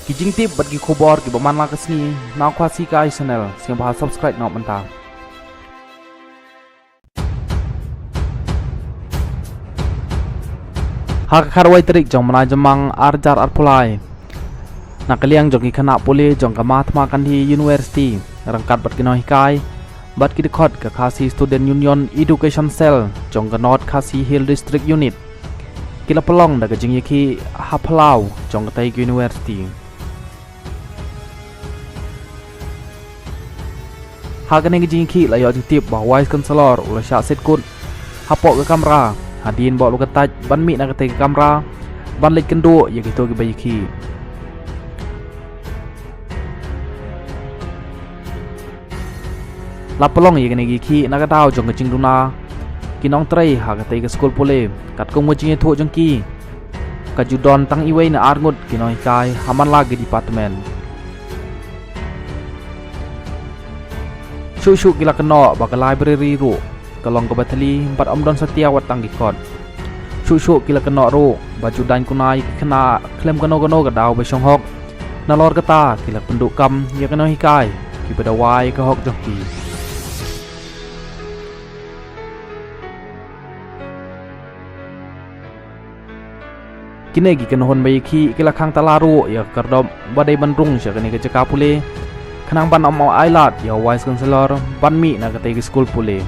Kijing tip bat ki khobor ki baman la kesni naw khwasi kai channel siang bahal subscribe naw menta. Hak kharwai trik jong manai jamang arjar arpulai. Nakaliang jong ki khana pole jong kama thma kanhi university rangkat bat ki noi kai bat ki dekhot ka khasi student union education cell jong ka north khasi hill district unit. Kila pelong da ka jing yaki haplau jong ka tai university. Hagan yang jingki layo tip bahwa wise counselor ulah syak set kut hapok ke kamera hadin bawa lu ketaj ban mi nak ke kamera ban lek kendo ya gitu ke bayiki lapelong ya kene giki nak tahu jong kecing duna kinong trai ha ke ke school pole kat kong mojing thu jongki ka judon tang iwei na arngut kinoi kai haman lagi departemen Shuk gila kena baka library ru kalong ke batali 4 om don setia watang gikot Shuk gila kena ru baju dan kunai kena klem keno-keno gadau besong hok nalor kata gila penduk kam ya kena hikai ki bedawai ke hok joki kine gi kenhon bayiki gila khang talaru ya kardom badai bandrung sya kene ke cekapule Kenang ban om ailat ya wise counselor ban mi na kata school pule